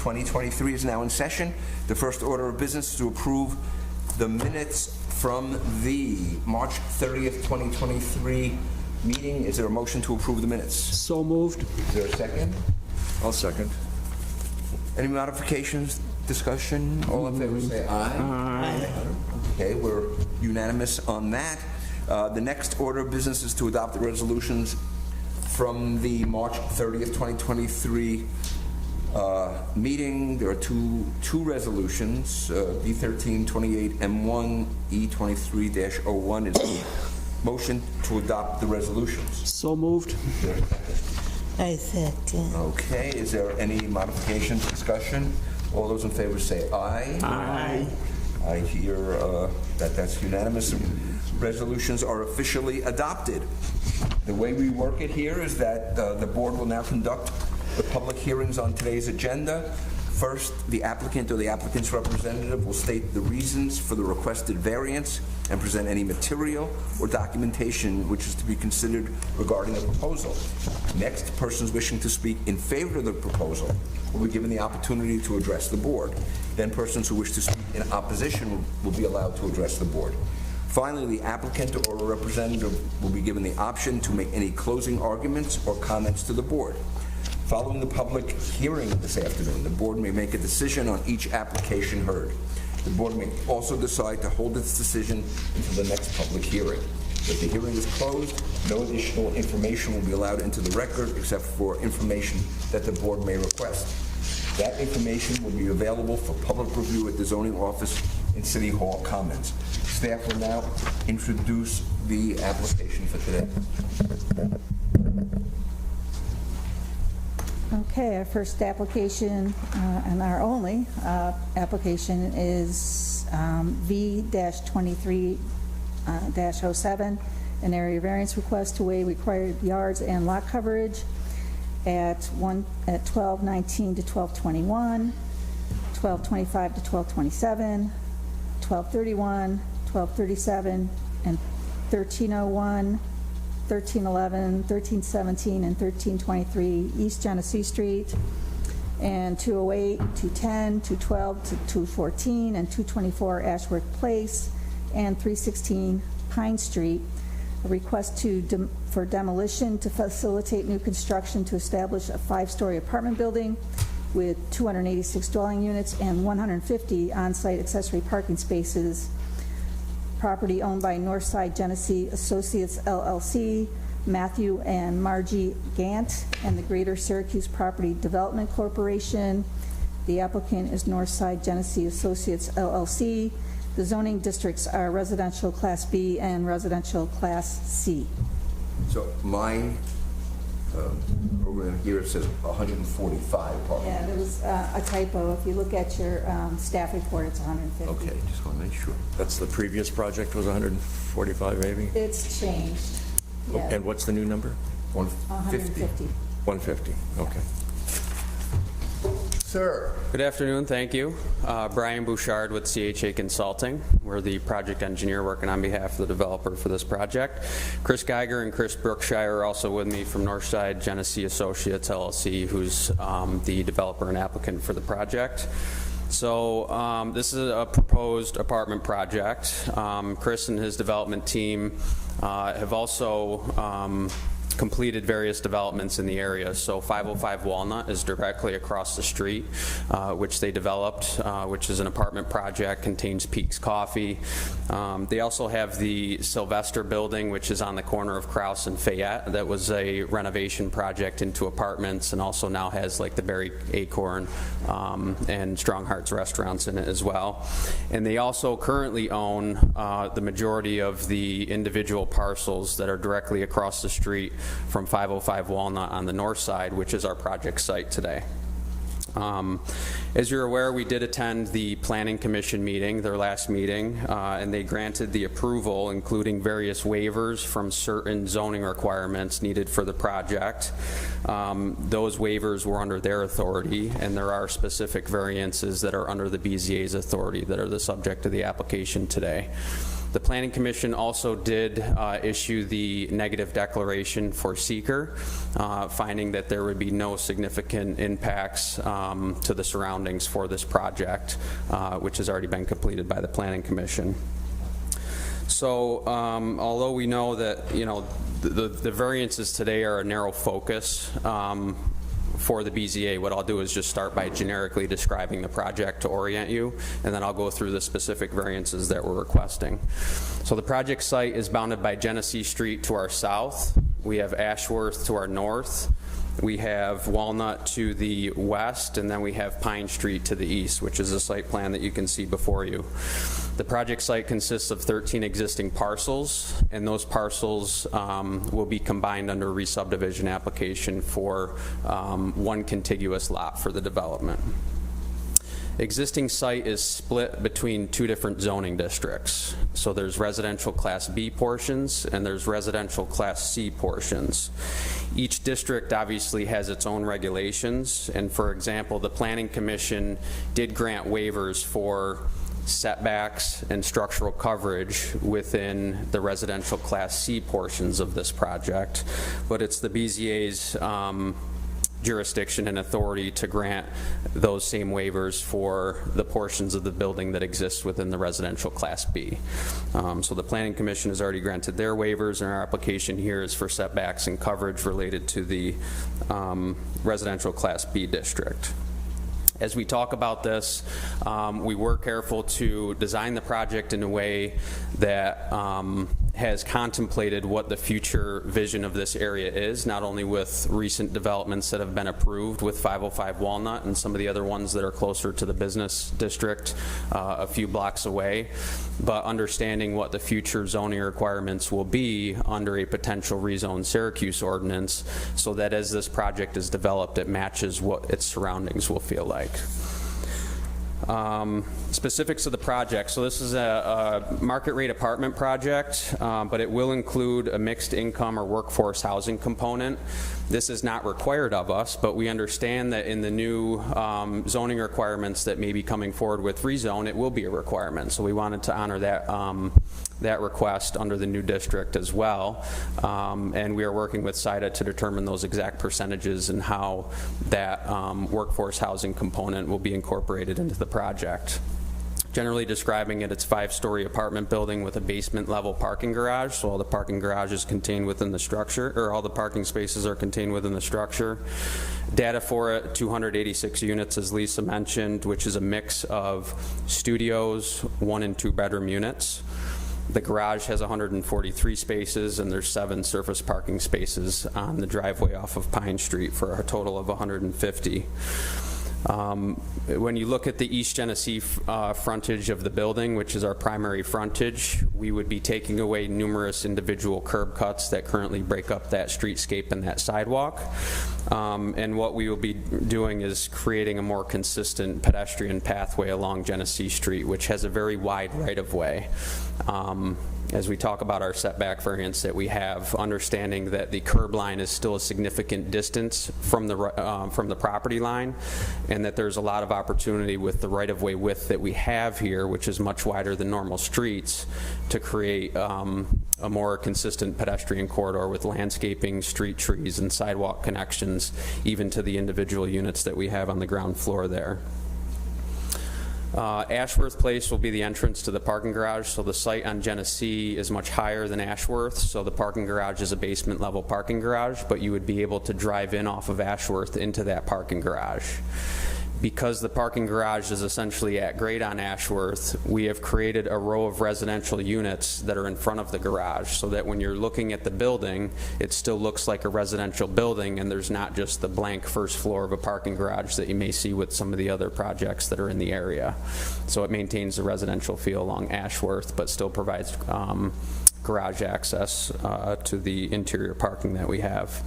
2023 is now in session. The first order of business is to approve the minutes from the March 30th, 2023 meeting. Is there a motion to approve the minutes? So moved. Is there a second? I'll second. Any modifications, discussion? All in favor say aye. Aye. Okay, we're unanimous on that. The next order of business is to adopt the resolutions from the March 30th, 2023 meeting. There are two resolutions, B1328M1, E23-01. Is there a motion to adopt the resolutions? So moved. I second. Okay, is there any modifications, discussion? All those in favor say aye. Aye. I hear that's unanimous. Resolutions are officially adopted. The way we work it here is that the board will now conduct the public hearings on today's agenda. First, the applicant or the applicant's representative will state the reasons for the requested variance and present any material or documentation which is to be considered regarding the proposal. Next, persons wishing to speak in favor of the proposal will be given the opportunity to address the board. Then persons who wish to speak in opposition will be allowed to address the board. Finally, the applicant or a representative will be given the option to make any closing arguments or comments to the board. Following the public hearing this afternoon, the board may make a decision on each application heard. The board may also decide to hold its decision until the next public hearing. If the hearing is closed, no additional information will be allowed into the record except for information that the board may request. That information will be available for public review at the zoning office in City Hall Commons. Staff will now introduce the application for today. Okay, our first application and our only application is V-23-07, an area variance request to waive required yards and lot coverage at 1219 to 1221, 1225 to 1227, 1231, 1237, and 1301. 1311, 1317, and 1323 East Genesee Street, and 208, 210, 212 to 214, and 224 Ashworth Place, and 316 Pine Street. A request for demolition to facilitate new construction to establish a 5-story apartment building with 286 dwelling units and 150 on-site accessory parking spaces. Property owned by Northside Genesee Associates LLC, Matthew and Margie Gant, and the Greater Syracuse Property Development Corporation. The applicant is Northside Genesee Associates LLC. The zoning districts are residential Class B and residential Class C. So mine, over here it says 145 parking. Yeah, there was a typo. If you look at your staff report, it's 150. Okay, just want to make sure. That's the previous project was 145 maybe? It's changed. Yeah. And what's the new number? 150. 150, okay. Sir. Good afternoon, thank you. Brian Bouchard with CHA Consulting. We're the project engineer working on behalf of the developer for this project. Chris Geiger and Chris Brookshire are also with me from Northside Genesee Associates LLC, who's the developer and applicant for the project. So this is a proposed apartment project. Chris and his development team have also completed various developments in the area. So 505 Walnut is directly across the street, which they developed, which is an apartment project, contains Peaks Coffee. They also have the Sylvester building, which is on the corner of Krause and Fayette. That was a renovation project into apartments, and also now has like the Berry Acorn and Strong Hearts restaurants in it as well. And they also currently own the majority of the individual parcels that are directly across the street from 505 Walnut on the north side, which is our project site today. As you're aware, we did attend the Planning Commission meeting, their last meeting, and they granted the approval, including various waivers from certain zoning requirements needed for the project. Those waivers were under their authority, and there are specific variances that are under the BZA's authority that are the subject of the application today. The Planning Commission also did issue the negative declaration for seeker, finding that there would be no significant impacts to the surroundings for this project, which has already been completed by the Planning Commission. So although we know that, you know, the variances today are a narrow focus for the BZA, what I'll do is just start by generically describing the project to orient you, and then I'll go through the specific variances that we're requesting. So the project site is bounded by Genesee Street to our south. We have Ashworth to our north. We have Walnut to the west, and then we have Pine Street to the east, which is a site plan that you can see before you. The project site consists of 13 existing parcels, and those parcels will be combined under a re-subdivision application for one contiguous lot for the development. Existing site is split between two different zoning districts. So there's residential Class B portions and there's residential Class C portions. Each district obviously has its own regulations, and for example, the Planning Commission did grant waivers for setbacks and structural coverage within the residential Class C portions of this project, but it's the BZA's jurisdiction and authority to grant those same waivers for the portions of the building that exist within the residential Class B. So the Planning Commission has already granted their waivers, and our application here is for setbacks and coverage related to the residential Class B district. As we talk about this, we were careful to design the project in a way that has contemplated what the future vision of this area is, not only with recent developments that have been approved with 505 Walnut and some of the other ones that are closer to the business district a few blocks away, but understanding what the future zoning requirements will be under a potential rezone Syracuse ordinance, so that as this project is developed, it matches what its surroundings will feel like. Specifics of the project. So this is a market rate apartment project, but it will include a mixed income or workforce housing component. This is not required of us, but we understand that in the new zoning requirements that may be coming forward with rezone, it will be a requirement. So we wanted to honor that that request under the new district as well. And we are working with SIDA to determine those exact percentages and how that workforce housing component will be incorporated into the project. Generally describing it, it's a 5-story apartment building with a basement level parking garage. So all the parking garage is contained within the structure, or all the parking spaces are contained within the structure. Data for it, 286 units, as Lisa mentioned, which is a mix of studios, 1 and 2 bedroom units. The garage has 143 spaces, and there's 7 surface parking spaces on the driveway off of Pine Street for a total of 150. When you look at the East Genesee frontage of the building, which is our primary frontage, we would be taking away numerous individual curb cuts that currently break up that streetscape and that sidewalk. And what we will be doing is creating a more consistent pedestrian pathway along Genesee Street, which has a very wide right-of-way. As we talk about our setback variance that we have, understanding that the curb line is still a significant distance from the property line, and that there's a lot of opportunity with the right-of-way width that we have here, which is much wider than normal streets, to create a more consistent pedestrian corridor with landscaping, street trees, and sidewalk connections, even to the individual units that we have on the ground floor there. Ashworth Place will be the entrance to the parking garage. So the site on Genesee is much higher than Ashworth, so the parking garage is a basement level parking garage, but you would be able to drive in off of Ashworth into that parking garage. Because the parking garage is essentially at grade on Ashworth, we have created a row of residential units that are in front of the garage, so that when you're looking at the building, it still looks like a residential building, and there's not just the blank first floor of a parking garage that you may see with some of the other projects that are in the area. So it maintains the residential feel along Ashworth, but still provides garage access to the interior parking that we have.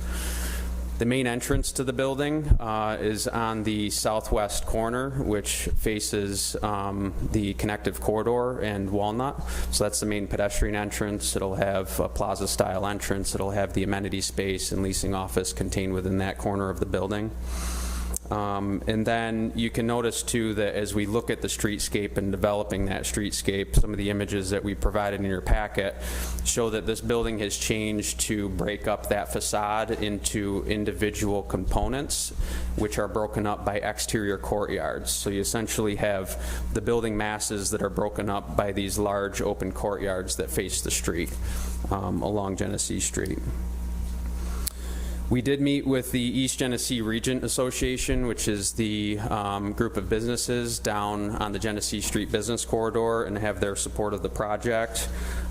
The main entrance to the building is on the southwest corner, which faces the connective corridor and Walnut. So that's the main pedestrian entrance. It'll have a plaza-style entrance. It'll have the amenity space and leasing office contained within that corner of the building. And then you can notice too that as we look at the streetscape and developing that streetscape, some of the images that we provided in your packet show that this building has changed to break up that facade into individual components, which are broken up by exterior courtyards. So you essentially have the building masses that are broken up by these large open courtyards that face the street along Genesee Street. We did meet with the East Genesee Regent Association, which is the group of businesses down on the Genesee Street Business Corridor, and have their support of the project.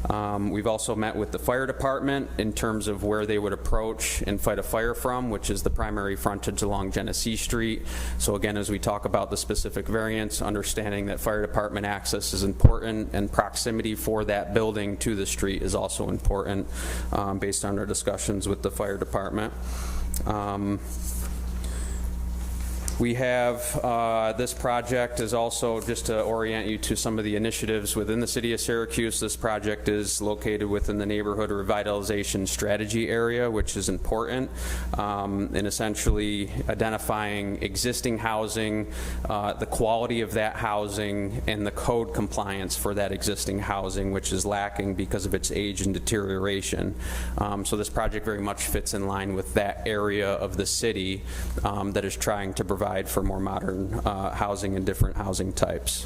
We've also met with the fire department in terms of where they would approach and fight a fire from, which is the primary frontage along Genesee Street. So again, as we talk about the specific variants, understanding that fire department access is important and proximity for that building to the street is also important based on our discussions with the fire department. We have this project is also, just to orient you to some of the initiatives within the city of Syracuse, this project is located within the neighborhood revitalization strategy area, which is important in essentially identifying existing housing, the quality of that housing, and the code compliance for that existing housing, which is lacking because of its age and deterioration. So this project very much fits in line with that area of the city that is trying to provide for more modern housing and different housing types.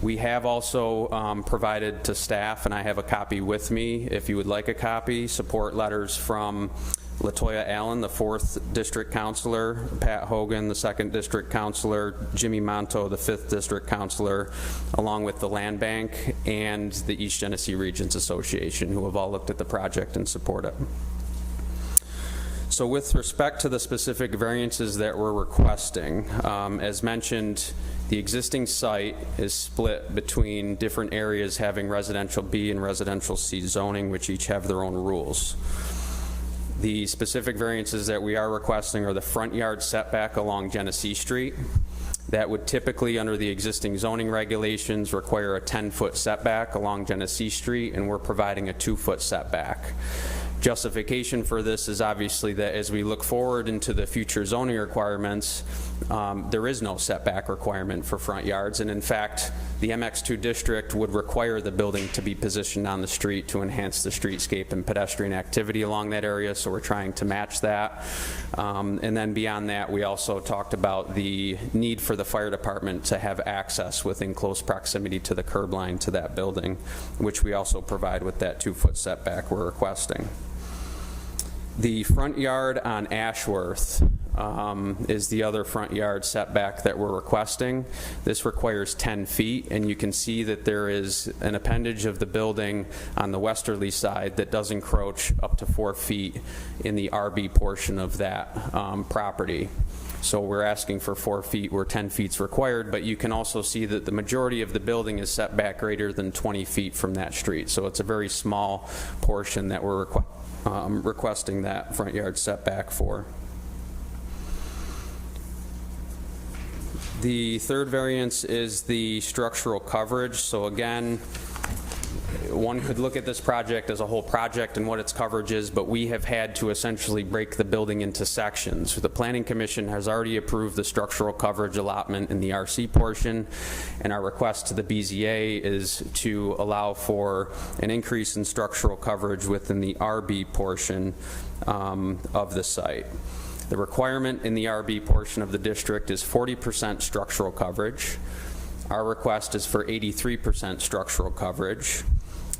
We have also provided to staff, and I have a copy with me if you would like a copy, support letters from Latoya Allen, the 4th District Councilor, Pat Hogan, the 2nd District Councilor, Jimmy Monto, the 5th District Councilor, along with the Land Bank and the East Genesee Regents Association, who have all looked at the project and support it. So with respect to the specific variances that we're requesting, as mentioned, the existing site is split between different areas having residential B and residential C zoning, which each have their own rules. The specific variances that we are requesting are the front yard setback along Genesee Street. That would typically, under the existing zoning regulations, require a 10-foot setback along Genesee Street, and we're providing a 2-foot setback. Justification for this is obviously that as we look forward into the future zoning requirements, there is no setback requirement for front yards, and in fact, the MX2 district would require the building to be positioned on the street to enhance the streetscape and pedestrian activity along that area, so we're trying to match that. And then beyond that, we also talked about the need for the fire department to have access within close proximity to the curb line to that building, which we also provide with that 2-foot setback we're requesting. The front yard on Ashworth is the other front yard setback that we're requesting. This requires 10 feet, and you can see that there is an appendage of the building on the westerly side that does encroach up to 4 feet in the RB portion of that property. So we're asking for 4 feet where 10 feet's required, but you can also see that the majority of the building is set back greater than 20 feet from that street. So it's a very small portion that we're requesting that front yard setback for. The third variance is the structural coverage. So again, one could look at this project as a whole project and what its coverage is, but we have had to essentially break the building into sections. The Planning Commission has already approved the structural coverage allotment in the RC portion, and our request to the BZA is to allow for an increase in structural coverage within the RB portion of the site. The requirement in the RB portion of the district is 40% structural coverage. Our request is for 83% structural coverage.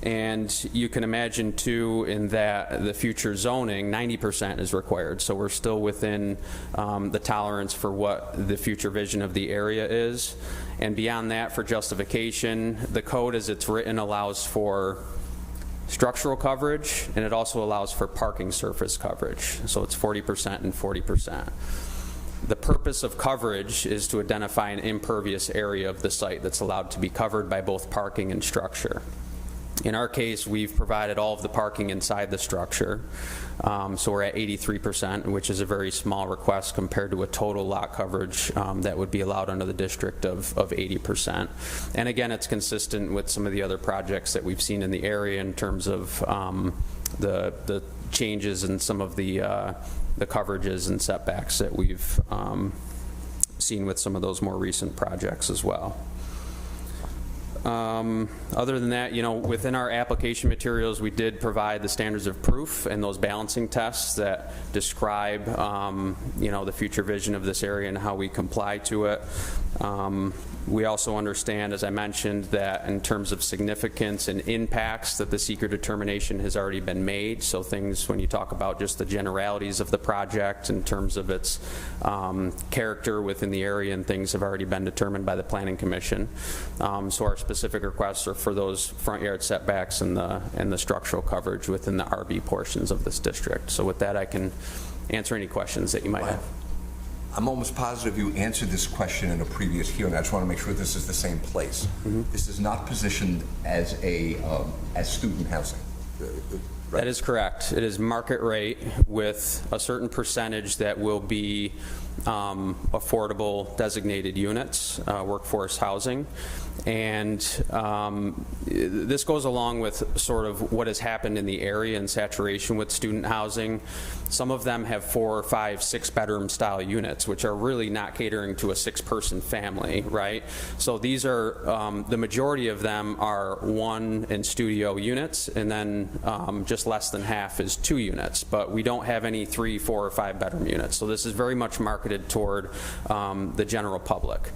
And you can imagine too in that the future zoning, 90% is required. So we're still within the tolerance for what the future vision of the area is. And beyond that, for justification, the code as it's written allows for structural coverage, and it also allows for parking surface coverage. So it's 40% and 40%. The purpose of coverage is to identify an impervious area of the site that's allowed to be covered by both parking and structure. In our case, we've provided all of the parking inside the structure, so we're at 83%, which is a very small request compared to a total lot coverage that would be allowed under the district of 80%. And again, it's consistent with some of the other projects that we've seen in the area in terms of the changes in some of the coverages and setbacks that we've seen with some of those more recent projects as well. Other than that, within our application materials, we did provide the standards of proof and those balancing tests that describe, the future vision of this area and how we comply to it. We also understand, as I mentioned, that in terms of significance and impacts that the seeker determination has already been made. So things, when you talk about just the generalities of the project in terms of its character within the area and things have already been determined by the Planning Commission. So our specific requests are for those front yard setbacks and the structural coverage within the RB portions of this district. So with that, I can answer any questions that you might have. I'm almost positive you answered this question in a previous hearing. I just want to make sure this is the same place. This is not positioned as as student housing. Right? That is correct. It is market rate with a certain percentage that will be affordable designated units, workforce housing. And this goes along with sort of what has happened in the area and saturation with student housing. Some of them have 4, 5, 6 bedroom style units, which are really not catering to a 6-person family, right? So these are, the majority of them are 1 and studio units, and then just less than half is 2 units. But we don't have any 3, 4, or 5 bedroom units. So this is very much marketed toward the general public.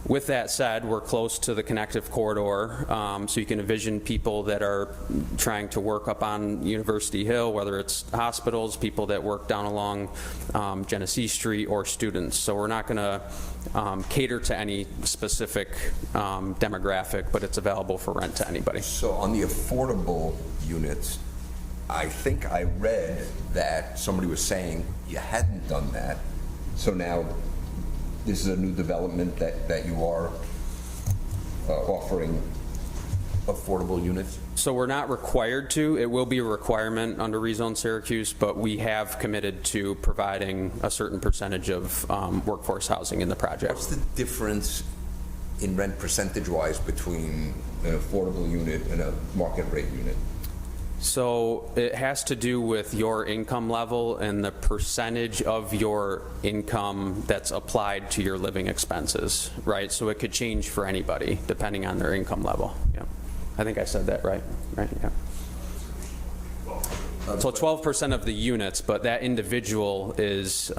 With that said, we're close to the connective corridor, so you can envision people that are trying to work up on University Hill, whether it's hospitals, people that work down along Genesee Street, or students. So we're not going to cater to any specific demographic, but it's available for rent to anybody. So on the affordable units, I think I read that somebody was saying you hadn't done that. So now this is a new development that you are offering affordable units? So we're not required to. It will be a requirement under Rezone Syracuse, but we have committed to providing a certain percentage of workforce housing in the project. What's the difference in rent percentage-wise between an affordable unit and a market rate unit? So it has to do with your income level and the percentage of your income that's applied to your living expenses, right? So it could change for anybody depending on their income level. Yeah, I think I said that right? Right, yeah. So 12% of the units, but that individual is,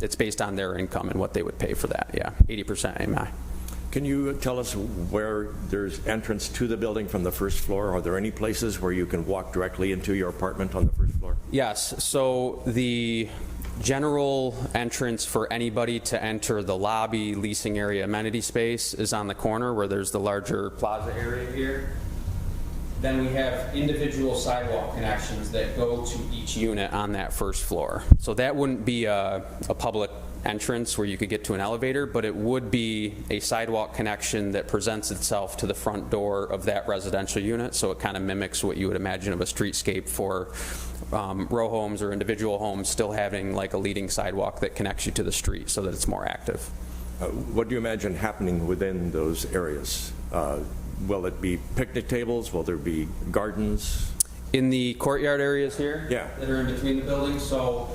it's based on their income and what they would pay for that, yeah, 80% AMI. Can you tell us where there's entrance to the building from the first floor? Are there any places where you can walk directly into your apartment on the first floor? Yes. So the general entrance for anybody to enter the lobby, leasing area, amenity space is on the corner where there's the larger plaza area here. Then we have individual sidewalk connections that go to each unit on that first floor. So that wouldn't be a public entrance where you could get to an elevator, but it would be a sidewalk connection that presents itself to the front door of that residential unit. So it kind of mimics what you would imagine of a streetscape for row homes or individual homes, still having like a leading sidewalk that connects you to the street so that it's more active. What do you imagine happening within those areas? Will it be picnic tables? Will there be gardens? In the courtyard areas here, yeah, that are in between the buildings, so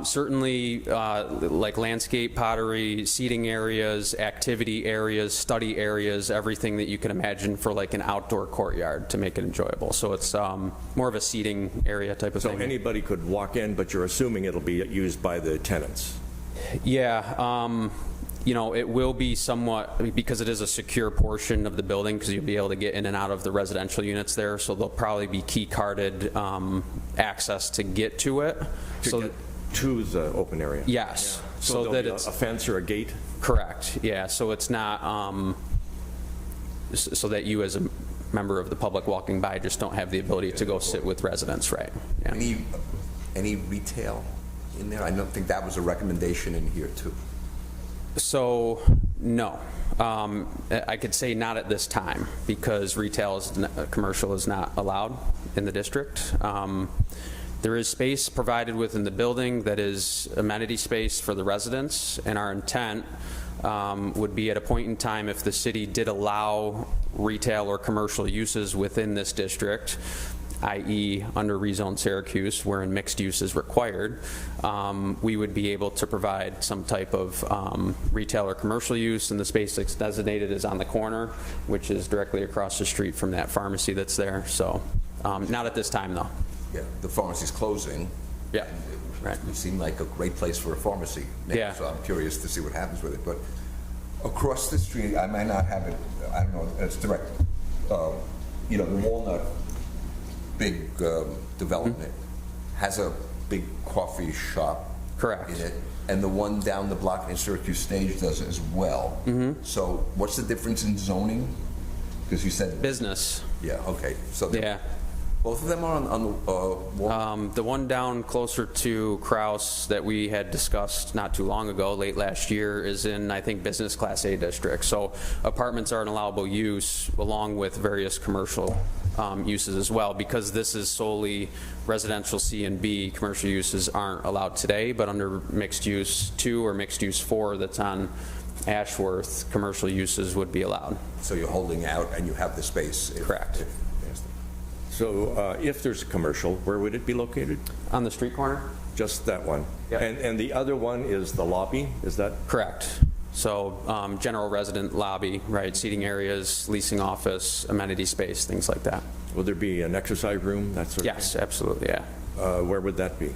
certainly like landscape, pottery, seating areas, activity areas, study areas, everything that you can imagine for like an outdoor courtyard to make it enjoyable. So it's more of a seating area type of thing. So anybody could walk in, but you're assuming it'll be used by the tenants? Yeah. You know, it will be somewhat, because it is a secure portion of the building, because you'll be able to get in and out of the residential units there, so there'll probably be key carded access to get to it. To the open area? Yes. Yeah. So that it's a fence or a gate? Correct, yeah. So it's not, so that you as a member of the public walking by just don't have the ability to go sit with residents, right? Yeah. Any retail in there? I don't think that was a recommendation in here too. So, no. I could say not at this time, because retail, commercial is not allowed in the district. There is space provided within the building that is amenity space for the residents, and our intent would be at a point in time, if the city did allow retail or commercial uses within this district, i.e. under rezone Syracuse, wherein mixed use is required, we would be able to provide some type of retail or commercial use, and the space that's designated is on the corner, which is directly across the street from that pharmacy that's there. So not at this time, though. Yeah, the pharmacy's closing. Yeah, right. It seemed like a great place for a pharmacy now, Yeah. so I'm curious to see what happens with it. But across the street, I might not have it, I don't know, it's direct, you know, the Walnut big development has a big coffee shop Correct. in it, and the one down the block in Syracuse Stage does as well. So what's the difference in zoning? Because you said... Business. Yeah, okay. So Yeah. both of them are on the wall? The one down closer to Kraus that we had discussed not too long ago, late last year, is in, I think, business class A district. So apartments are an allowable use along with various commercial uses as well. Because this is solely residential C and B, commercial uses aren't allowed today, but under mixed use 2 or mixed use 4 that's on Ashworth, commercial uses would be allowed. So you're holding out and you have the space? Correct. So if there's a commercial, where would it be located? On the street corner? Just that one? Yep. And the other one is the lobby, is that? Correct. So general resident lobby, right, seating areas, leasing office, amenity space, things like that. Will there be an exercise room, that sort of Yes, absolutely, yeah. thing? Where would that be?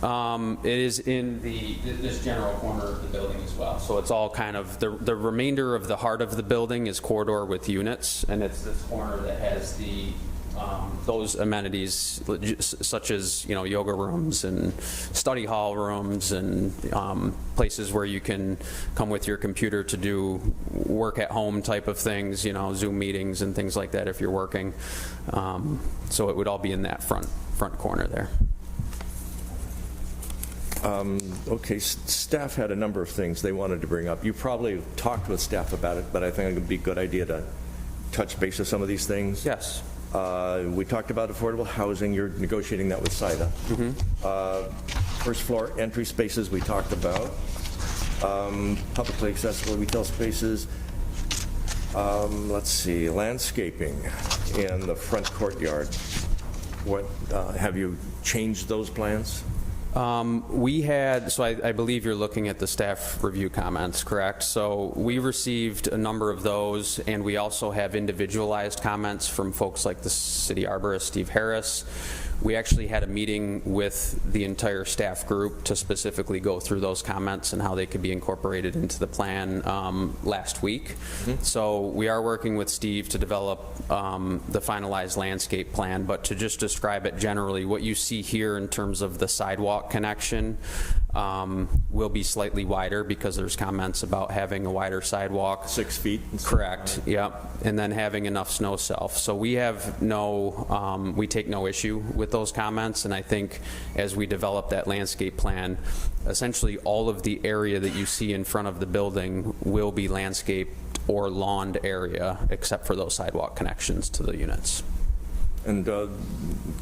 It is in this general corner of the building as well. So it's all kind of, the remainder of the heart of the building is corridor with units, and it's this corner that has those amenities such as, you know, yoga rooms and study hall rooms and places where you can come with your computer to do work at home type of things, you know, Zoom meetings and things like that if you're working. So it would all be in that front corner there. Okay, staff had a number of things they wanted to bring up. You probably talked with staff about it, but I think it would be a good idea to touch base with some of these things. Yes. We talked about affordable housing. You're negotiating that with SIDA. First floor entry spaces we talked about. Publicly accessible retail spaces. Let's see, landscaping in the front courtyard. What have you changed those plans? We had, so I believe you're looking at the staff review comments, correct? So we received a number of those, and we also have individualized comments from folks like the city arborist, Steve Harris. We actually had a meeting with the entire staff group to specifically go through those comments and how they could be incorporated into the plan last week. So we are working with Steve to develop the finalized landscape plan, but to just describe it generally, what you see here in terms of the sidewalk connection will be slightly wider because there's comments about having a wider sidewalk. 6 feet? Correct, yep, and then having enough snow shelf. So we have we take no issue with those comments, and I think as we develop that landscape plan, essentially all of the area that you see in front of the building will be landscaped or lawned area, except for those sidewalk connections to the units. And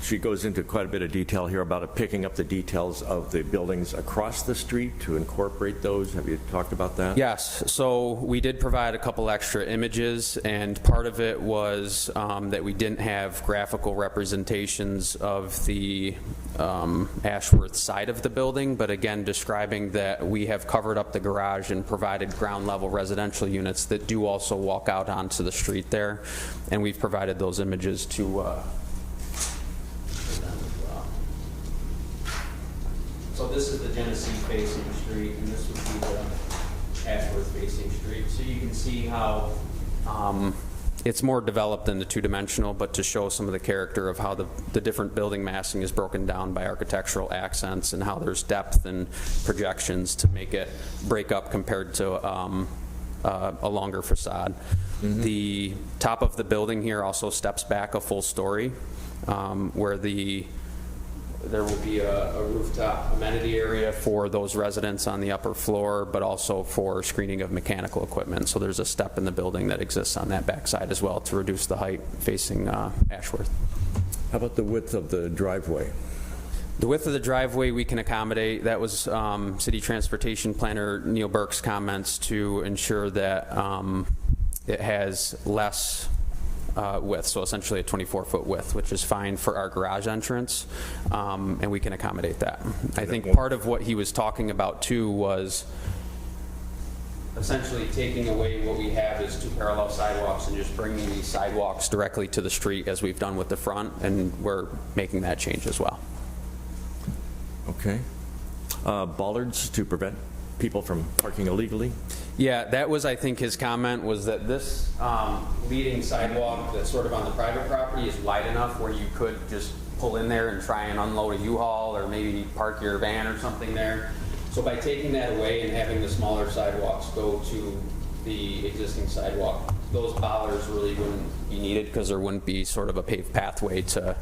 she goes into quite a bit of detail here about picking up the details of the buildings across the street to incorporate those. Have you talked about that? Yes. So we did provide a couple extra images, and part of it was that we didn't have graphical representations of the Ashworth side of the building, but again, describing that we have covered up the garage and provided ground level residential units that do also walk out onto the street there. And we've provided those images to So this is the Genesee facing street, and this would be the Ashworth facing street. So you can see how it's more developed than the two-dimensional, but to show some of the character of how the different building massing is broken down by architectural accents and how there's depth and projections to make it break up compared to a longer facade. The top of the building here also steps back a full story, where there will be a rooftop amenity area for those residents on the upper floor, but also for screening of mechanical equipment. So there's a step in the building that exists on that backside as well to reduce the height facing Ashworth. How about the width of the driveway? The width of the driveway we can accommodate. That was City Transportation Planner Neil Burke's comments to ensure that it has less width, so essentially a 24-foot width, which is fine for our garage entrance, and we can accommodate that. I think part of what he was talking about too was essentially taking away what we have is 2 parallel sidewalks and just bringing these sidewalks directly to the street as we've done with the front, and we're making that change as well. Okay. Bollards to prevent people from parking illegally? Yeah, that was, I think, his comment was that this leading sidewalk that's sort of on the private property is wide enough where you could just pull in there and try and unload a U-Haul or maybe park your van or something there. So by taking that away and having the smaller sidewalks go to the existing sidewalk, those bollards really wouldn't be needed because there wouldn't be sort of a paved pathway to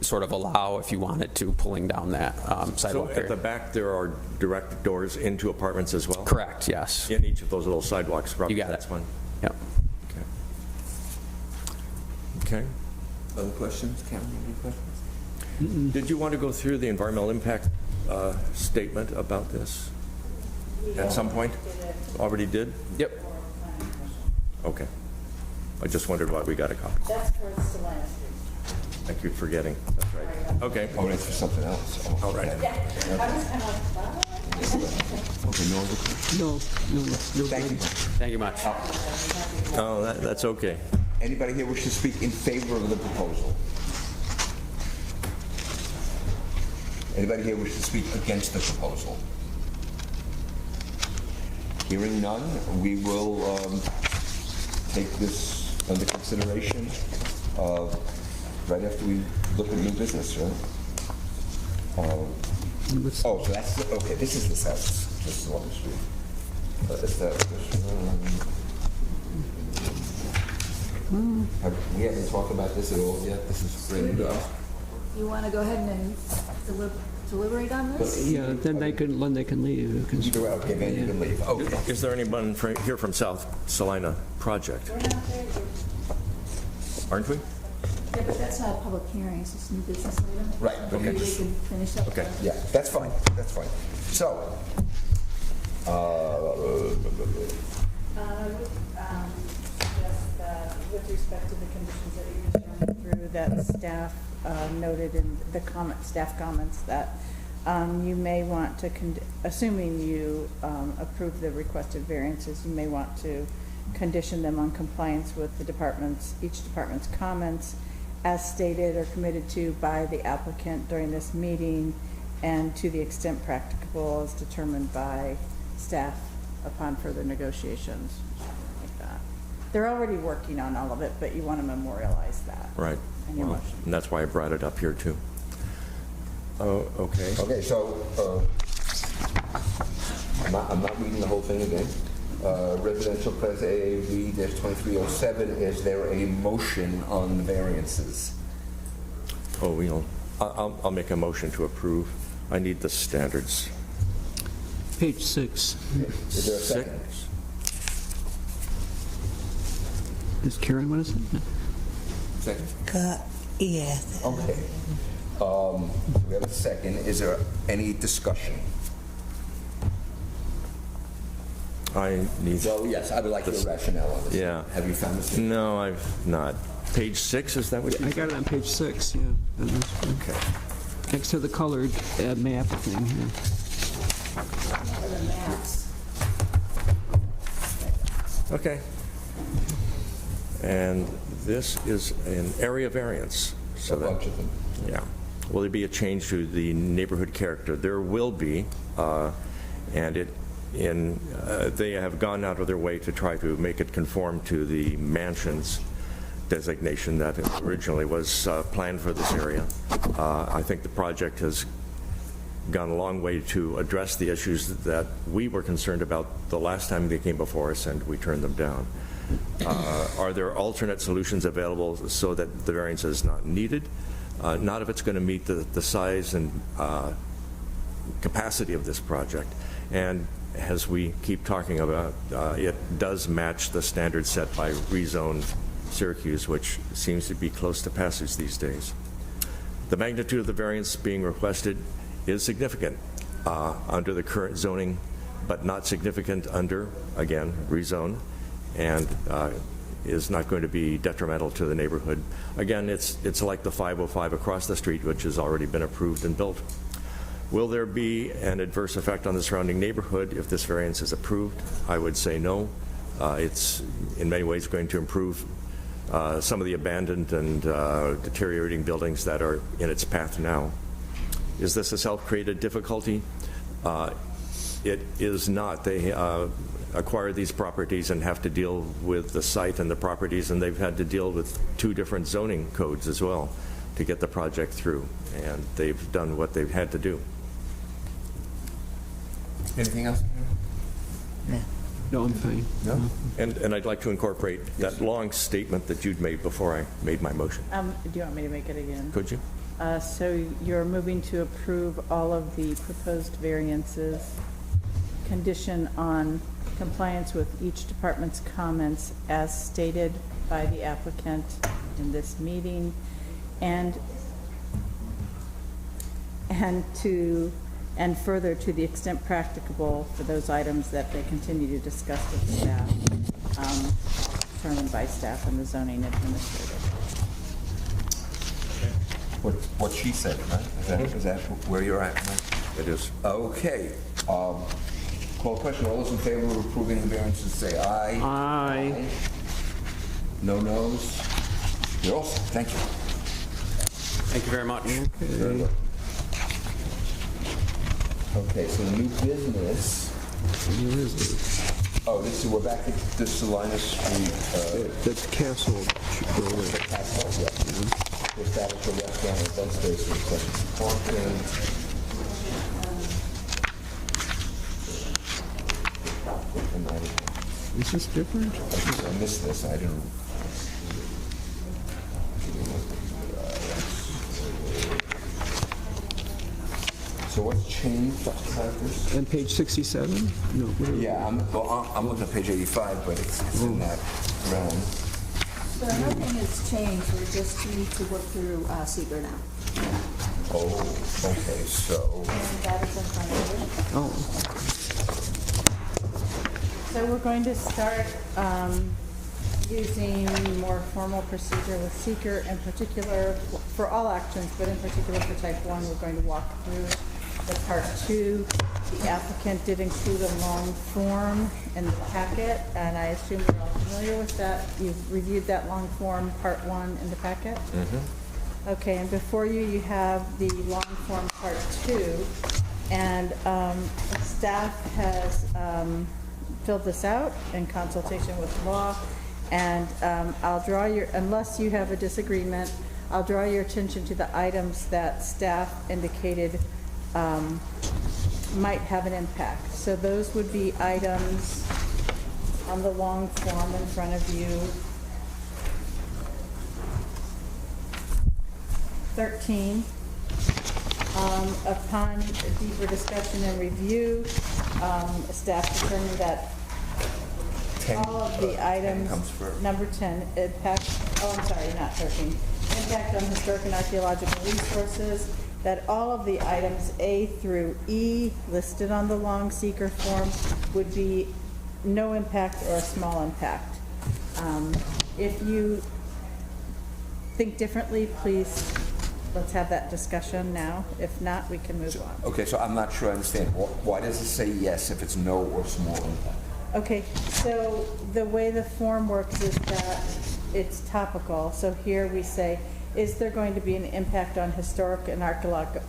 sort of allow, if you wanted to, pulling down that sidewalk So there. at the back, there are direct doors into apartments as well? Correct, yes. In each of those little sidewalks? You got That's it. one. Yep. Okay. Other questions? Cameron, any questions? Did you want to go through the environmental impact statement about this at some point? Already did? Yep. Okay. I just wondered why we got a copy. That's for Salina Street. Thank you for getting, that's right. Okay. Oh, that's for something else. Oh, All right. okay. Okay, no other questions? No. Thank you. Thank you much. Oh, that's okay. Anybody here wish to speak in favor of the proposal? Anybody here wish to speak against the proposal? Hearing none, we will take this under consideration right after we look at new business, right? Oh, so that's, okay, this is the house, just along the street. We haven't talked about this at all yet. This is brand new. You want to go ahead and deliberate on this? Yeah, then they can leave. You can- Either way, okay, then you can leave. Okay. Is there anyone here from South Salina Project? Aren't we? Yeah, but that's not a public hearing, it's just new business item. Right, okay. Maybe they can finish up. Okay. Yeah, that's fine, that's fine. So, I would suggest that with respect to the conditions that you just went through, that staff noted in the staff comments that you may want to, assuming you approve the requested variances, you may want to condition them on compliance with each department's comments as stated or committed to by the applicant during this meeting, and to the extent practicable as determined by staff upon further negotiations, something like that. They're already working on all of it, but you want to memorialize that. Right. In your Well, motion. and that's why I brought it up here, too. Oh, okay. okay, so, I'm not reading the whole thing again. Residential Class AAV-2307, is there a motion on the variances? Oh, I'll make a motion to approve. I need the standards. Page 6. Is there a second? Is Karen, what is it? Second? Yes. Okay. We have a second. Is there any discussion? I need, Well, yes, I would like your rationale on this. Yeah. Have you found this? no, I've not. Page 6, is that what you? I got it on page 6, yeah. And that's- Okay. Next to the colored map thing here. Okay. And this is an area variance. A So that, bunch of them. yeah. Will there be a change to the neighborhood character? There will be, and they have gone out of their way to try to make it conform to the mansions designation that originally was planned for this area. I think the project has gone a long way to address the issues that we were concerned about the last time they came before us, and we turned them down. Are there alternate solutions available so that the variance is not needed? Not if it's going to meet the size and capacity of this project. And as we keep talking about, it does match the standards set by rezone Syracuse, which seems to be close to passage these days. The magnitude of the variance being requested is significant under the current zoning, but not significant under, again, rezone. And is not going to be detrimental to the neighborhood. Again, it's like the 505 across the street, which has already been approved and built. Will there be an adverse effect on the surrounding neighborhood if this variance is approved? I would say no. It's in many ways going to improve some of the abandoned and deteriorating buildings that are in its path now. Is this a self-created difficulty? It is not. They acquire these properties and have to deal with the site and the properties, and they've had to deal with 2 different zoning codes as well to get the project through, and they've done what they've had to do. Anything else? No, I'm fine. No? And I'd like to incorporate that long statement that you'd made before I made my motion. Do you want me to make it again? Could you? So you're moving to approve all of the proposed variances, condition on compliance with each department's comments as stated by the applicant in this meeting, and further, to the extent practicable, for those items that they continue to discuss with staff, determined by staff and the zoning administrator. What she said, right? Is that where you're at, Mike? It is. Okay. Call question. All those in favor of approving the variances, say aye. Aye. No no's? You're all set. Thank you. Thank you very much. Very good. Okay, so new business. Where is it? Oh, we're back at the Salina Street, That's Castle Building. the Castle, yeah. To establish a restaurant and event space with accessory parking. Is this different? I missed this, I didn't. So what's changed about this? On page 67? No. where- Yeah, I'm looking at page 85, but it's in that realm. So nothing has changed, we just need to work through seeker now. Oh, okay, so, And that is in front of you. Oh, So we're going to start using more formal procedure with seeker, in particular for all actions, but in particular for type 1, we're going to walk through the part 2. The applicant did include a long form in the packet, and I assume you're all familiar with that. You've reviewed that long form, part 1 in the packet? Mm-hmm. Okay, and before you, you have the long form, part 2, and staff has filled this out in consultation with law, and I'll draw your, unless you have a disagreement, I'll draw your attention to the items that staff indicated might have an impact. So those would be items on the long form in front of you. 13. Upon deeper discussion and review, staff determined that 10, all of the 10 items, comes first. number 10, impact, oh, I'm sorry, not 13, impact on historic and archaeological resources, that all of the items A through E listed on the long seeker form would be no impact or a small impact. If you think differently, please, let's have that discussion now. If not, we can move on. okay, so I'm not sure I understand. Why does it say yes if it's no or small impact? Okay, so the way the form works is that it's topical. So here we say, is there going to be an impact on historic and archaeological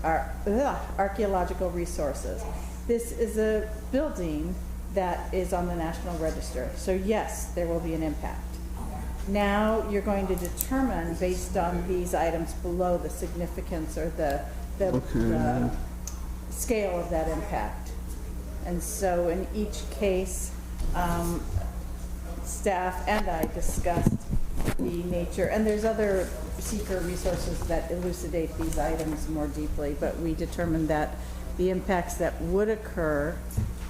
resources? This is a building that is on the National Register. So yes, there will be an impact. Now you're going to determine, based on these items below, the significance or the scale of that impact. And so in each case, staff and I discussed the nature, and there's other seeker resources that elucidate these items more deeply, but we determined that the impacts that would occur,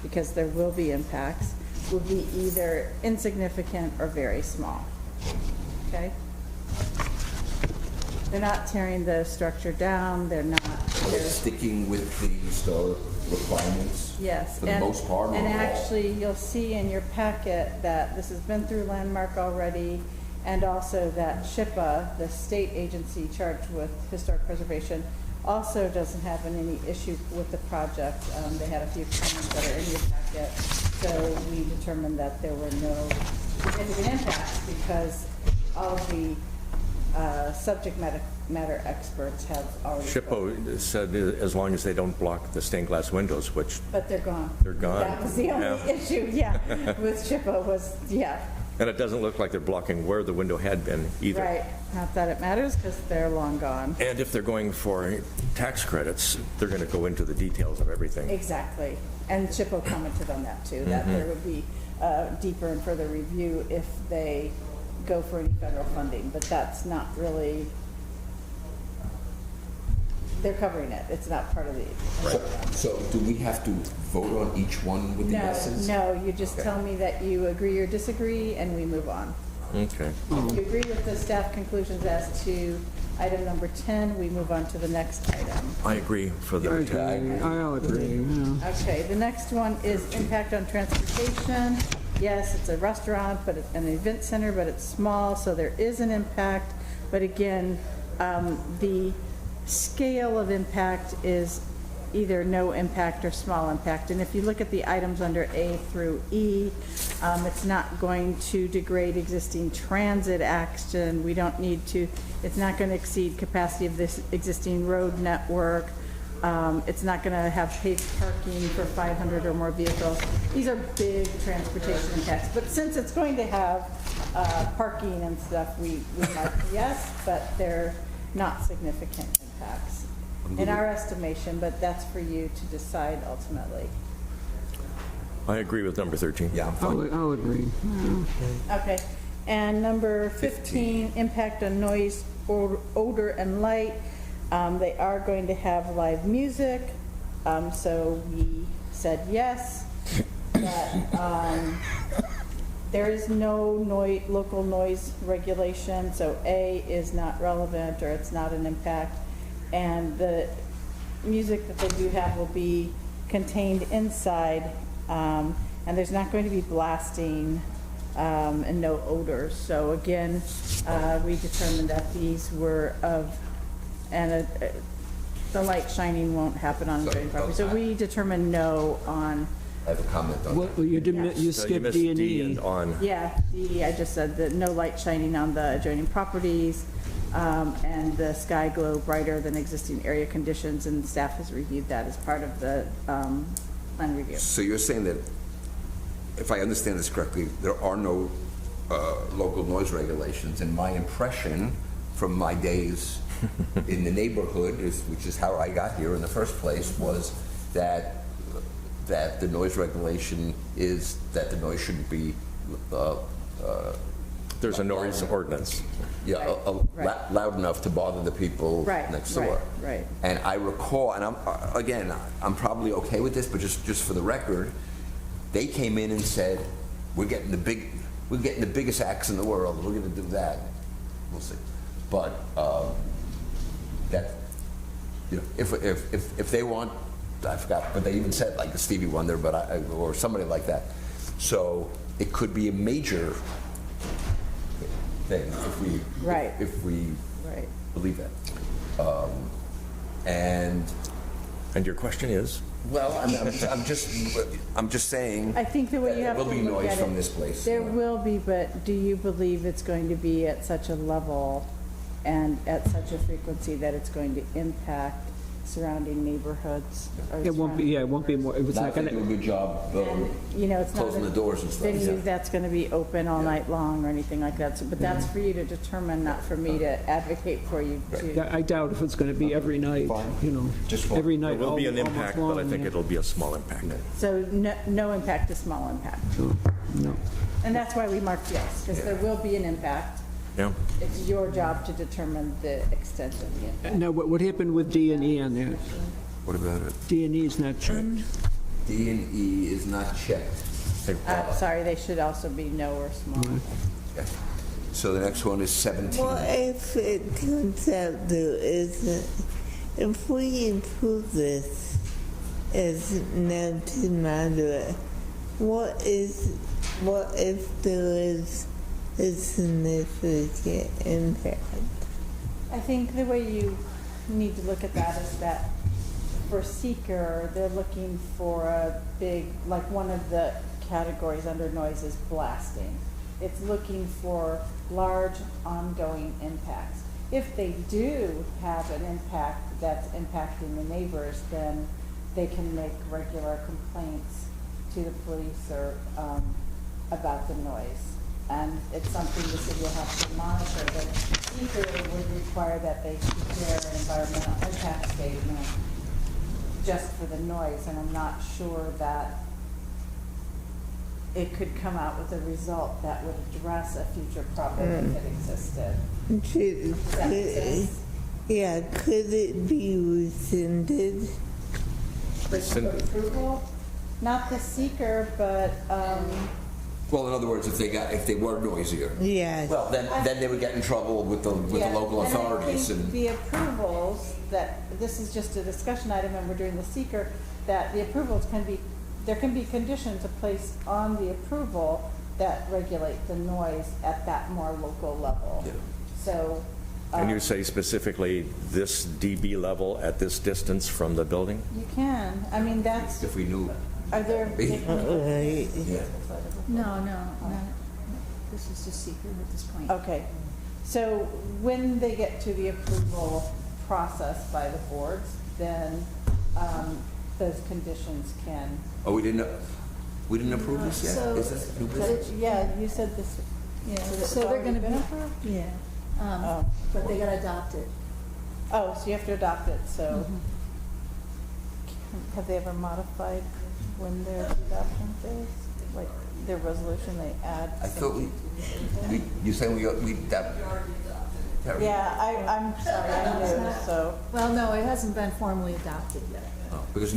because there will be impacts, would be either insignificant or very small. Okay? They're not tearing the structure down, they're Sticking with the historic requirements? yes. For the most part? And or all? actually, you'll see in your packet that this has been through Landmark already, And also that SHPA, the state agency charged with historic preservation, also doesn't have any issue with the project. They had a few comments that are in your packet. So we determined that there were no significant impacts because all of the subject matter experts have already spoken. SHPO said as long as they don't block the stained glass windows, which But they're gone. They're gone. That was the only Yeah. issue, yeah, with SHPA was, yeah, and it doesn't look like they're blocking where the window had been either. right. Not that it matters because they're long gone. And if they're going for tax credits, they're going to go into the details of everything. Exactly. And SHPO commented on that too, that there would be deeper and further review if they go for any federal funding, but that's not really, they're covering it. It's not part of the. So do we have to vote on each one with the No, yeses? no, you just tell me that you agree or disagree and we move on. Okay. If you agree with the staff conclusions as to item number 10, we move on to the next item. I agree for I the agree. I'll agree, yeah. Okay, the next one is impact on transportation. Yes, it's a restaurant, but it's an event center, but it's small, so there is an impact. But again, the scale of impact is either no impact or small impact. And if you look at the items under A through E, it's not going to degrade existing transit action. We don't need to, it's not going to exceed capacity of this existing road network. It's not going to have paved parking for 500 or more vehicles. These are big transportation impacts. But since it's going to have parking and stuff, we mark yes, but they're not significant impacts in our estimation, but that's for you to decide ultimately. I agree with number 13. Yeah, I'm fine. I'll agree. Yeah. Okay. And number 15, impact on noise, odor, and light. They are going to have live music, so we said yes, but there is no local noise regulation, so A is not relevant or it's not an impact. And the music that they do have will be contained inside, and there's not going to be blasting and no odors. So again, we determined that these were of, and the light shining won't happen on adjoining property. So we determined no on, I have a comment on that. Well, you didn't, you So you skipped missed D and D E. and on. yeah, I just said that no light shining on the adjoining properties, and the sky glow brighter than existing area conditions, and staff has reviewed that as part of the plan review. So you're saying that, if I understand this correctly, there are no local noise regulations, and my impression from my days in the neighborhood, which is how I got here in the first place, was that the noise regulation is that the noise shouldn't be There's a noise ordinance. Right. loud enough to bother the people Right, next door. right. And I recall, and I'm probably okay with this, but just for the record, they came in and said, we're getting the biggest acts in the world. We're going to do that. We'll see. But that, if they want, I forgot, but they even said like a Stevie Wonder, or somebody like that. So it could be a major thing Right. if we Right. believe that. And your question is? Well, I'm just saying. I think the way you that have to there will be look noise at it, from this place. there will be, but do you believe it's going to be at such a level and at such a frequency that it's going to impact surrounding neighborhoods? Or It won't be, yeah, it won't be more, it's Not not gonna do a gonna, good job And, it's not closing a the doors and stuff. venue Yeah. that's going to be open all night long or anything like that. So, but that's for you to determine, not for me to advocate for you to. I doubt if it's gonna be every night, Just one. every There night. will be all- an all month impact, but I long, think yeah. it'll be a small impact. So no impact to small impact. No. And that's why we marked yes, because there will be an impact. Yeah? It's your job to determine the extent of the impact. Now, what happened with D and E on that? What about it? D and E is not checked. D and E is not checked. Sorry, they should also be no or small. Okay. So the next one is 17. What if it turns out there isn't? If we improve this as not to moderate, what if there is a significant impact. I think the way you need to look at that is that for seeker, they're looking for a big, like one of the categories under noise is blasting. It's looking for large ongoing impacts. If they do have an impact that's impacting the neighbors, then they can make regular complaints to the police or about the noise. And it's something the city will have to monitor, but seeker would require that they prepare an environmental impact statement just for the noise, and I'm not sure that it could come out with a result that would address a future problem if it existed. Does that make sense? Yeah, could it be rescinded? Rescinded. Approval? Not the seeker, but, Well, in other words, if they were noisier, Yes. well, then they would get in trouble with the yeah, local and I authorities. think the approvals, that, this is just a discussion item and we're doing the seeker, that the approvals can be, there can be conditions placed on the approval that regulate the noise at that more local level. Yeah. So. And you say specifically this dB level at this distance from the building? You can, I mean, that's, If we knew. are there? Yeah. No, this is just seeker at this point. Okay, so when they get to the approval process by the boards, then those conditions can. Oh, we didn't approve this yet? So- Is this new business? Yeah, you said this. So they're gonna been be, approved? yeah, Oh. but they got adopted. Oh, so you have to adopt it, so. Mm-hmm. Have they ever modified when their adoption phase? Like their resolution, they add? I thought you saying that. Yeah, I'm sorry, I'm new, so. Well, no, it hasn't been formally adopted yet. Oh, because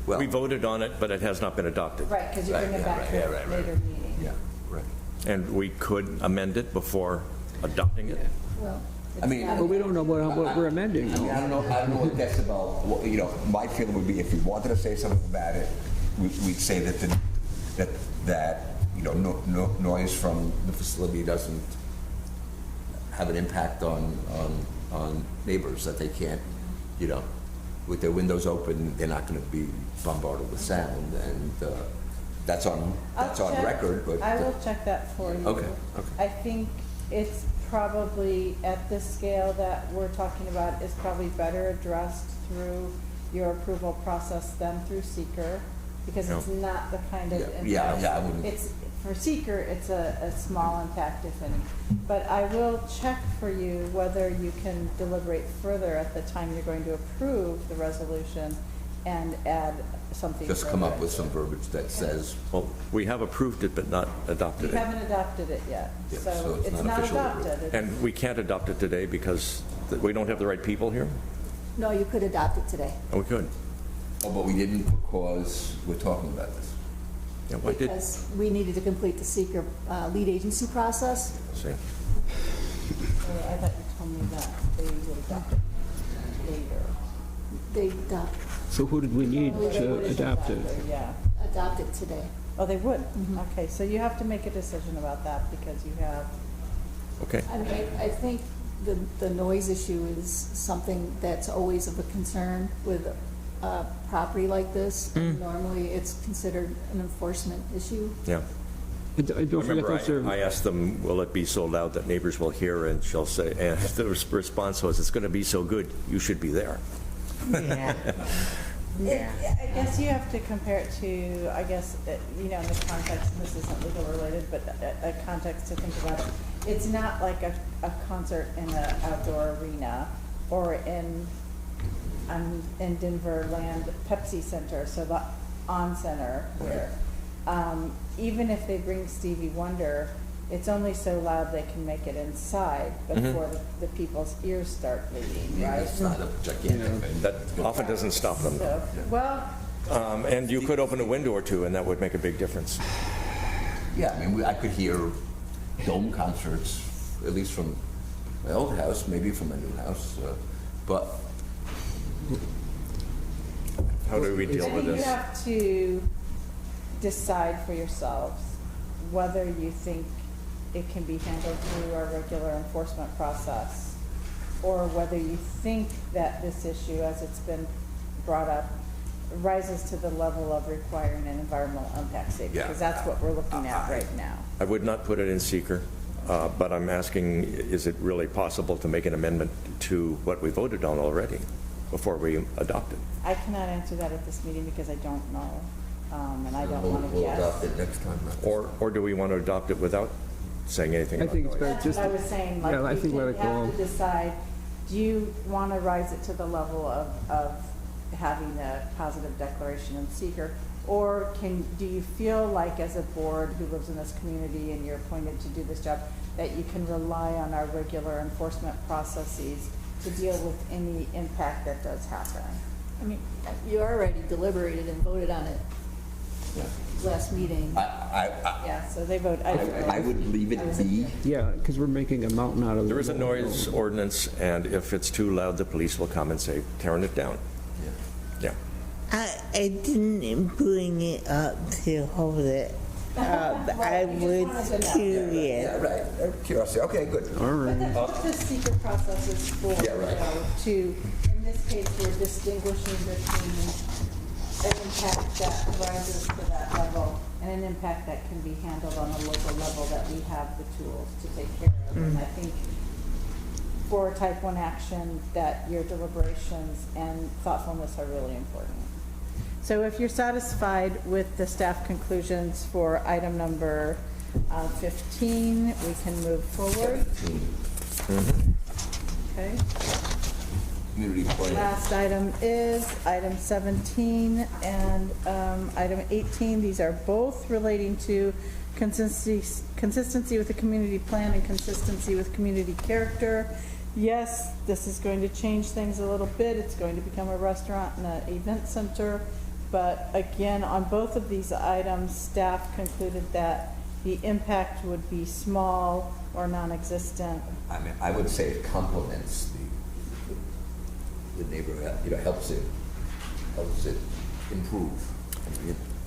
well. We voted on it, but it has not been adopted. Right, because you Right, bring it yeah, back right, to yeah, a right, right. later meeting. Yeah, right. And we could amend it before adopting it? Well, I mean, But we don't know what we're amending. I don't know what that's about. Well, you know, my feeling would be if we wanted to say something about it, we'd say that you know, noise from the facility doesn't have an impact on neighbors, that they can't, you know, with their windows open, they're not going to be bombarded with sound, and that's on I'll check. record. But I will check that for you. Okay. I think it's probably, at this scale that we're talking about, is probably better addressed through your approval process than through seeker, because it's not the kind of impact. Yeah, I wouldn't. It's, for seeker, it's a small impact, if any. But I will check for you whether you can deliberate further at the time you're going to approve the resolution and add something. Just come up further. with some verbiage that says, Well, we have approved it but not adopted You it. haven't adopted it yet, Yeah, so it's not officially adopted. approved. And we can't adopt it today because we don't have the right people here? no, you could adopt it today. Oh, we could. oh, but we didn't because we're talking about this. Yeah, why did, Because we needed to complete the seeker lead agency process. see. Oh, I thought you told me that they would adopt it later. They adopt So who did we need to adopt it? Yeah. it today. Oh, they would? Okay, so you have to make a decision about that because you have, Okay. I mean, I think the noise issue is something that's always of a concern with a property like this. Normally, it's considered an enforcement issue. Yeah. And I don't forget remember those are, I asked them, will it be so loud that neighbors will hear? And she'll say, and the response was, it's going to be so good, you should be there. Yeah. I guess you have to compare it to, I guess, you know, in the context, and this isn't legal related, but a context to think about it. It's not like a concert in an outdoor arena or in Denver Land Pepsi Center, so the On Center here. Even if they bring Stevie Wonder, it's only so loud they can make it inside before the people's ears start bleeding, right? It's not a gigantic thing. That often doesn't stop them. So, well, And you could open a window or two, and that would make a big difference. Yeah, I mean, I could hear dome concerts, at least from my old house, maybe from my new house, but How do we deal I with think you this? have to decide for yourselves whether you think it can be handled through our regular enforcement process, or whether you think that this issue, as it's been brought up, rises to the level of requiring an environmental impact statement, Yeah. because that's what we're looking at right now. I would not put it in seeker, but I'm asking, is it really possible to make an amendment to what we voted on already before we adopt it? I cannot answer that at this meeting because I don't know, and I don't want to We'll guess. adopt it next time. not this time. Or do we want to adopt it without saying anything I about think it's noise? better That's just, what I was saying, yeah, I like, think let you it have go. to decide, do you want to rise it to the level of having a positive declaration in seeker? Or do you feel like, as a board who lives in this community and you're appointed to do this job, that you can rely on our regular enforcement processes to deal with any impact that does happen? I mean, you already deliberated and voted on it last meeting. Yeah, so they vote. I would leave it be. yeah, because we're making a mountain out of it. There is a noise ordinance, and if it's too loud, the police will come and say, tearing it down. Yeah. I didn't bring it up to hold it. I was curious. Yeah, right. Curiosity. Okay, good. All But right. that's what the secret process is for, Yeah, right. though, to, in this case, we're distinguishing between an impact that rises to that level and an impact that can be handled on a local level that we have the tools to take care of. And I think for type 1 action, that your deliberations and thoughtfulness are really important. So if you're satisfied with the staff conclusions for item number 15, we can move forward. Okay. Community plan. Last item is item 17 and item 18. These are both relating to consistency with the community plan and consistency with community character. Yes, this is going to change things a little bit. It's going to become a restaurant and an event center. But again, on both of these items, staff concluded that the impact would be small or non-existent. I mean, I would say it complements the neighborhood, helps it improve.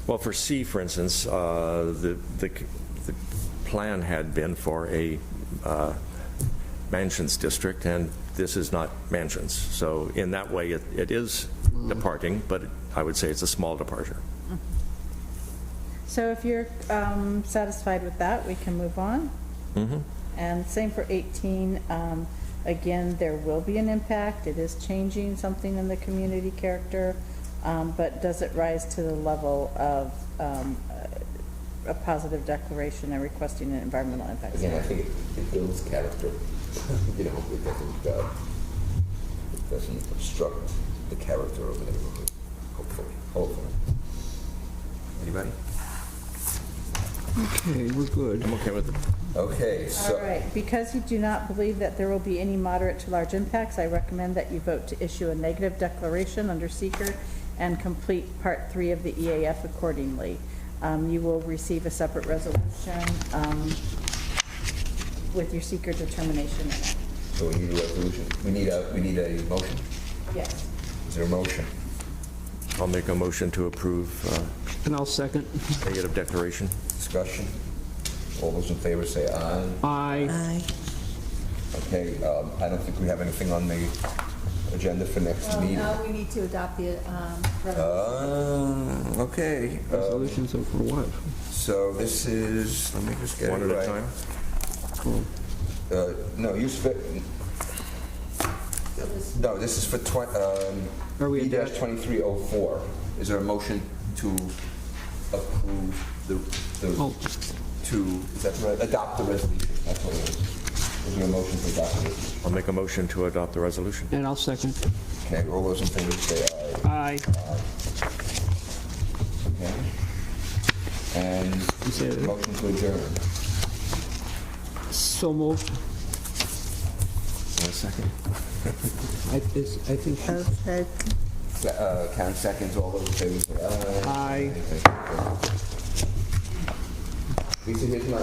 Well, for C, for instance, the plan had been for a mansions district, and this is not mansions. So in that way, it is departing, but I would say it's a small departure. So if you're satisfied with that, we can move on. And same for 18. Again, there will be an impact. It is changing something in the community character, but does it rise to the level of a positive declaration and requesting an environmental impact Again, I statement? think it builds character. It doesn't obstruct the character of the neighborhood, hopefully. Anybody? Okay, we're good. I'm okay with it. Okay, All so, right, because you do not believe that there will be any moderate to large impacts, I recommend that you vote to issue a negative declaration under seeker and complete Part 3 of the EAF accordingly. You will receive a separate resolution with your seeker determination in it. so we need a resolution. We need a motion. Yes. Is there a motion? I'll make a motion to approve And I'll second. negative declaration. Discussion? All those in favor say aye. Aye. Aye. Okay, I don't think we have anything on the agenda for next meeting. Now we need to adopt the resolution. Okay. Resolutions are for what? So this is, let me just get it right. One at a time. Oh, No, use fit. No, this is for Are we at B-2304. Is there a motion to approve Oh. is that right? Adopt the resolution? That's what it is. Is there a motion to adopt the resolution? I'll make a motion to adopt the resolution. And I'll second. Okay, all those in favor say aye. Aye. Okay. And Is there- motion to adjourn. So moved. A second. I think I'll second. Karen seconds, all those in favor say aye. Aye. Lisa, here's my